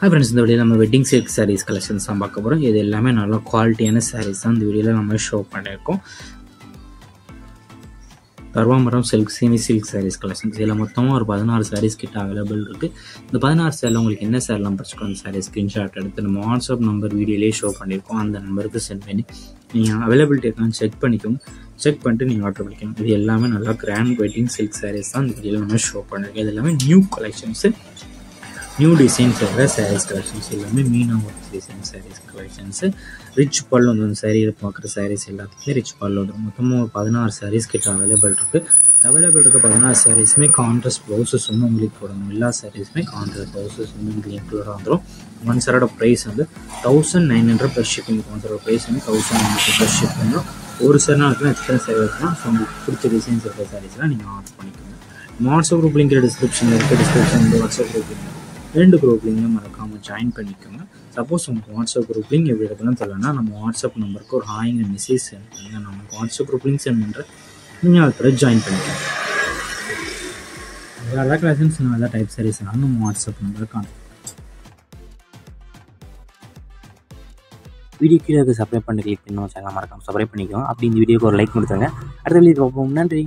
Hi friends, இந்த வீடியோல நம்ம வெட்டிங் silk sarees collections தான் பார்க்க போறோம். இது எல்லாமே நல்ல குவாலிட்டியான sarees தான் இந்த வீடியோல நம்ம ஷோ பண்ணிருக்கோம். கர்வாமரம் silk semi silk sarees collections இதுல மொத்தமா ஒரு 16 sarees கிட்ட அவேilable இருக்கு. இந்த 16 சாரில உங்களுக்கு என்ன சாரிலாம் பர்ச்சேஸ் சாரி ஸ்கிரீன்ஷாட் எடுத்து நம்ம வாட்ஸ்அப் நம்பர் வீடியோலயே ஷோ பண்ணிருக்கோம். அந்த நம்பருக்கு சென்ட் பண்ணி நீங்க அவைலபிலிட்டி இருக்கான்னு செக் பண்ணிக்கோங்க. செக் பண்ணிட்டு நீங்க ஆர்டர் பண்ணிக்கோங்க. இது எல்லாமே நல்ல கிராண்ட் வெட்டிங் silk sarees தான் இந்த வீடியோல நம்ம ஷோ பண்ணிருக்கோம். இது எல்லாமே நியூ collections. நியூ டிசைன்ஸ் வர சாரீஸ் கலெக்ஷன்ஸ் எல்லாமே meena work design saris collections rich பல்லு வந்து சாரியில் பார்க்குற சாரீஸ் எல்லாத்துக்குமே ரிச் பல்லு வந்துடும். மொத்தமாக ஒரு 16 சாரீஸ் கிட்ட அவைலபிள் இருக்குது. 16 சாரீஸுமே கான்ட்ராஸ்ட் ப்ளவுசஸ் வந்து உங்களுக்கு போடணும். எல்லா சாரீஸுமே கான்ட்ராஸ்ட் ப்ளவுசஸ் வந்து உங்களுக்கு இன்க்ளூடாக வந்துடும். ஒன் சாரோட ப்ரைஸ் வந்து 1900 ப்ளஸ் ஷிப்பிங். ஒன் சாரோட ப்ரைஸ் வந்து 1900 ப்ளஸ் ஷிப்பிங். ஒரு சார் நாளுக்குலாம் எக்ஸ்ட்ரா சாரி வைக்கலாம். ஸோ உங்களுக்கு பிடிச்ச டிசைன்ஸ் இருக்கிற சாரீஸ்லாம் நீங்கள் ஆர்டர் பண்ணிக்கோங்க. வாட்ஸ்அப் குரூப் லிங்க் டிஸ்கிரிப்ஷனில் இருக்குது. டிஸ்கிரிப்ஷன் வந்து வாட்ஸ்அப் குரூப் லிங்க் 2 குரூப் லிங்கையும் மறக்காமல் ஜாயின் பண்ணிக்கோங்க. சப்போஸ் உங்களுக்கு வாட்ஸ்அப் குரூப் லிங்க் எப்படி இருக்குன்னு தெரியலன்னா நம்ம வாட்ஸ்அப் நம்பருக்கு ஒரு ஹாய்ங்கிற மெசேஜ் சென்ட் பண்ணுங்கள். நமக்கு வாட்ஸ்அப் குரூப் லிங்க் சென்ட் பண்ணுற நீங்கள் அதுக்கு ஜாயின் பண்ணிக்கோங்க. வேறு கிளாஸஸ் வேறு டைப் சாரீஸ்னாலும் நம்ம வாட்ஸ்அப் நம்பருக்கு கான்டாக்ட். வீடியோ கீழே சப்ஸ்கிரைப் பண்ணி கிளிக் பண்ணி சேனல் மறக்காமல் சப்ஸ்கிரைப் பண்ணிக்கோங்க. அப்படி இந்த வீடியோக்கு ஒரு லைக் கொடுத்துருங்க. அடுத்த வீடியோ பார்ப்போம். நன்றி.